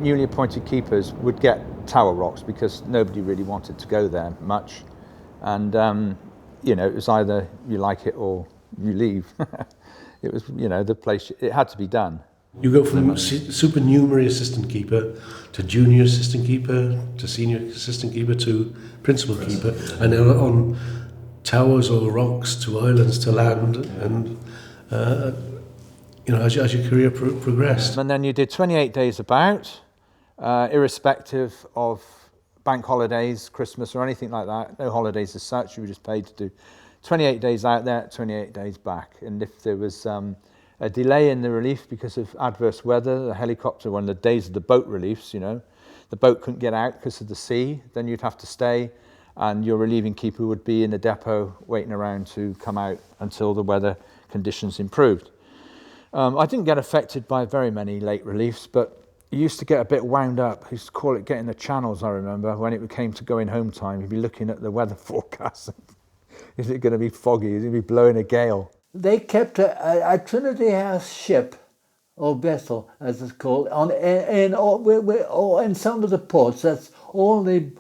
newly appointed keepers would get tower rocks because nobody really wanted to go there much. And, it was either you like it or you leave. It was, the place, it had to be done. You go from supernumerary assistant keeper to junior assistant keeper to senior assistant keeper to principal keeper, and then on towers or rocks to islands to land, and as your career progressed. And then you did 28 days about, irrespective of bank holidays, Christmas or anything like that. No holidays as such. You were just paid to do 28 days out there, 28 days back. And if there was a delay in the relief because of adverse weather, the helicopter, one of the days of the boat reliefs, the boat couldn't get out because of the sea, then you'd have to stay, and your relieving keeper would be in the depot waiting around to come out until the weather conditions improved. I didn't get affected by very many late reliefs, but you used to get a bit wound up. I used to call it getting the channels, I remember. When it came to going home time, you'd be looking at the weather forecast. Is it going to be foggy? Is it going to be blowing a gale? They kept a Trinity House ship, or vessel, as it's called, in some of the ports. That's all the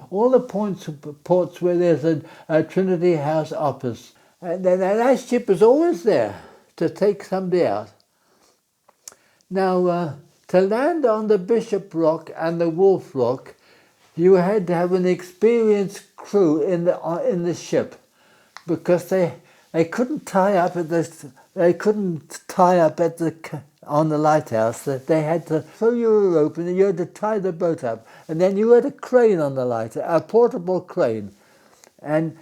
ports where there's a Trinity House office. And that ship is always there to take somebody out. Now, to land on the Bishop Rock and the Wolf Rock, you had to have an experienced crew in the ship, because they couldn't tie up on the lighthouse. They had to throw you a rope and you had to tie the boat up, and then you had a crane on the lighthouse, a portable crane, and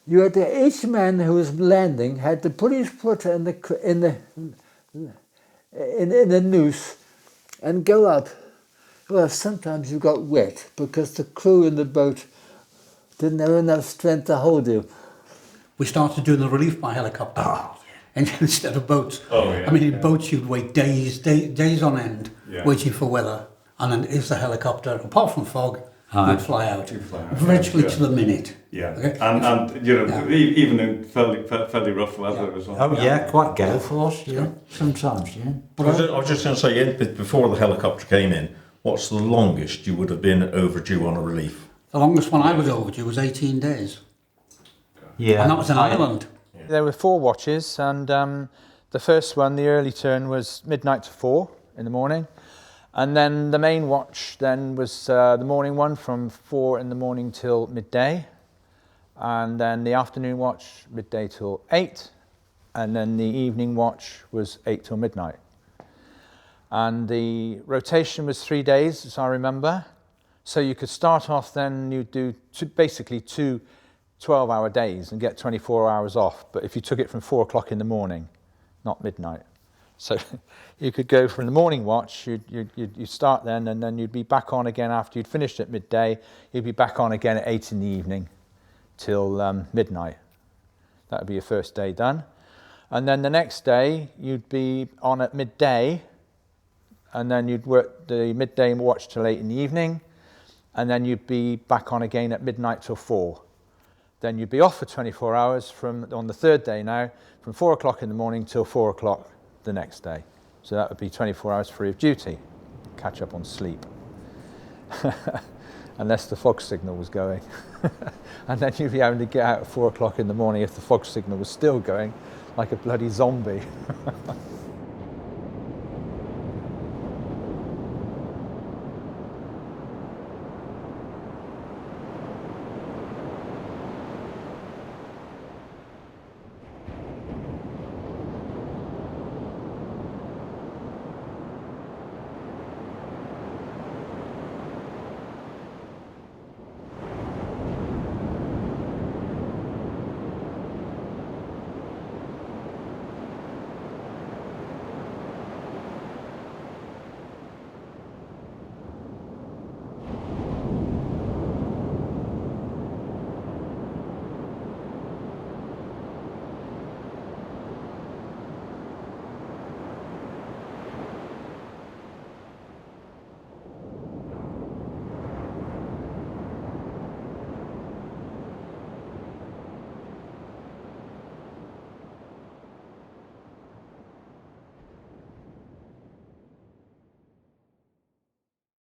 you had to, each man who was landing had to put his foot in the noose and go up. Well, sometimes you got wet because the crew in the boat didn't have enough strength to hold you. We started doing the relief by helicopter, and instead of boats. Oh, yeah, in boats you'd wait days on end, waiting for weather, and then if the helicopter, apart from fog, you'd fly out, virtually to the minute. Yeah, okay? and even in fairly rough weather as well. Oh yeah, quite gale force, sometimes, But I was just going to say, before the helicopter came in, what's the longest you would have been overdue on a relief? The longest one I was overdue was 18 days. Yeah. And that was in Ireland. Yeah. There were 4 watches, and the first one, the early turn, was midnight to 4 in the morning. And then the main watch then was the morning one from 4 in the morning till midday. And then the afternoon watch, midday till 8. And then the evening watch was 8 till midnight. And the rotation was 3 days, as I remember. So you could start off then, you do basically 2 12-hour days and get 24 hours off. But if you took it from 4 o'clock in the morning, not midnight. So you could go from the morning watch, you'd start then, and then you'd be back on again after you'd finished at midday. You'd be back on again at 8 in the evening till midnight. That would be your first day done. And then the next day, you'd be on at midday, and then you'd work the midday watch till 8 in the evening, and then you'd be back on again at midnight till 4. Then you'd be off for 24 hours on the third day now, from 4 o'clock in the morning till 4 o'clock the next day. So that would be 24 hours free of duty. Catch up on sleep. Unless the fog signal was going. And then you'd be having to get out at 4 o'clock in the morning if the fog signal was still going, like a bloody zombie.